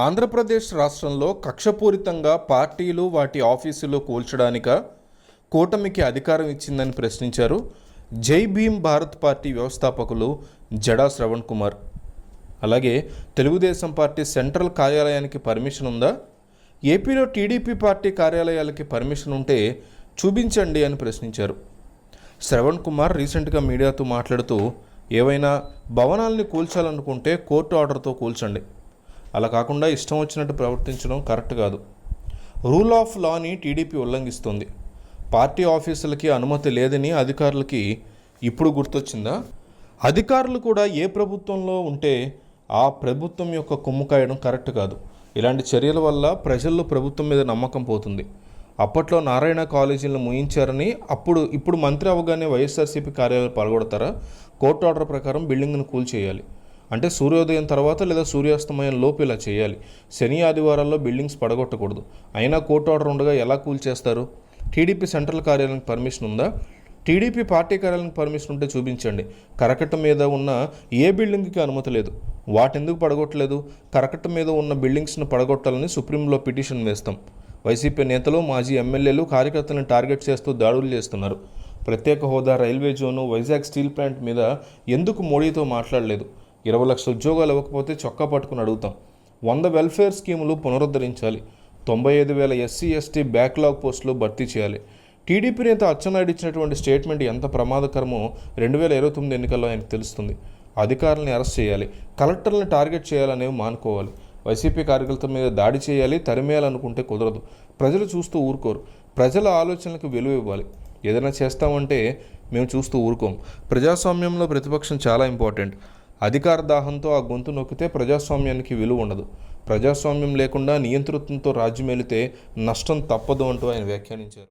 ఆంధ్రప్రదేశ్ రాష్ట్రంలో కక్షపూరితంగా పార్టీలు వాటి ఆఫీసులు కూల్చడానిక కూటమికి అధికారం ఇచ్చిందని ప్రశ్నించారు జై భీమ్ భారత్ పార్టీ వ్యవస్థాపకులు జడా శ్రవణ్ కుమార్. అలాగే తెలుగుదేశం పార్టీ సెంట్రల్ కార్యాలయానికి పర్మిషన్ ఉందా? ఏపీలో టీడీపీ పార్టీ కార్యాలయాలకి పర్మిషన్ ఉంటే చూపించండి అని ప్రశ్నించారు. శ్రవణ్ కుమార్ రీసెంట్గా మీడియాతో మాట్లాడుతూ, ఏవైనా భవనాల్ని కూల్చాలనుకుంటే కోర్టు ఆర్డర్తో కూల్చండి, అలా కాకుండా ఇష్టం వచ్చినట్టు ప్రవర్తించడం కరెక్ట్ కాదు. రూల్ ఆఫ్ లాని టీడీపీ ఉల్లంఘిస్తుంది. పార్టీ ఆఫీసులకి అనుమతి లేదని అధికారులకి ఇప్పుడు గుర్తొచ్చిందా? అధికారులు కూడా ఏ ప్రభుత్వంలో ఉంటే ఆ ప్రభుత్వం యొక్క కొమ్ము కాయడం కరెక్ట్ కాదు. ఇలాంటి చర్యల వల్ల ప్రజల్లో ప్రభుత్వం మీద నమ్మకం పోతుంది. అప్పట్లో నారాయణ కాలేజీలను ముయించారని ఇప్పుడు మంత్రి అవగానే వైఎస్ఆర్సీపీ కార్యాలయాలు పడగొడతారా? కోర్టు ఆర్డర్ ప్రకారం బిల్డింగ్ను కూల్చేయాలి. అంటే సూర్యోదయం తర్వాత లేదా సూర్యాస్తమయం లోపు ఇలా చేయాలి. శని ఆదివారాల్లో బిల్డింగ్స్ పడగొట్టకూడదు. అయినా కోర్టు ఆర్డర్ ఉండగా ఎలా కూల్చేస్తారు? టీడీపీ సెంట్రల్ కార్యాలయానికి పర్మిషన్ ఉందా? టీడీపీ పార్టీ కార్యాలయానికి పర్మిషన్ ఉంటే చూపించండి. కరకట్ట మీద ఉన్న ఏ బిల్డింగ్కి అనుమతి లేదు, వాటెందుకు పడగొట్టలేదు? కరకట్ట మీద ఉన్న బిల్డింగ్స్ను పడగొట్టాలని సుప్రీంలో పిటిషన్ వేస్తాం. వైసీపీ నేతలు, మాజీ ఎమ్మెల్యేలు కార్యకర్తలను టార్గెట్ చేస్తూ దాడులు చేస్తున్నారు. ప్రత్యేక హోదా, railway zone, Vizag steel plant మీద ఎందుకు మోడీతో మాట్లాడలేదు? 20 లక్షల ఉద్యోగాలు ఇవ్వకపోతే చొక్కా పట్టుకుని అడుగుతాం. 100 వెల్ఫేర్ స్కీములు పునరుద్ధరించాలి. 95,000 ఎస్సీ ఎస్టీ బ్యాక్లాగ్ పోస్టులు భర్తీ చేయాలి. టీడీపీ నేత అచ్చెన్నాయుడు ఇచ్చినటువంటి స్టేట్మెంట్ ఎంత ప్రమాదకరమో 2029 ఎన్నికల్లో ఆయనకు తెలుస్తుంది. అధికారులను అరెస్ట్ చేయాలి, కలెక్టర్లను టార్గెట్ చేయాలనేవి మానుకోవాలి. వైసీపీ కార్యకర్తల మీద దాడి చేయాలి, తరిమేయాలనుకుంటే కుదరదు. ప్రజలు చూస్తూ ఊరుకోరు. ప్రజల ఆలోచనలకు విలువ ఇవ్వాలి. ఏదైనా చేస్తామంటే మేము చూస్తూ ఊరుకోం. ప్రజాస్వామ్యంలో ప్రతిపక్షం చాలా ఇంపార్టెంట్. అధికార దాహంతో ఆ గొంతు నొక్కితే ప్రజాస్వామ్యానికి విలువ ఉండదు. ప్రజాస్వామ్యం లేకుండా నియంతృత్వంతో రాజ్యం ఏలితే నష్టం తప్పదు అంటూ ఆయన వ్యాఖ్యానించారు.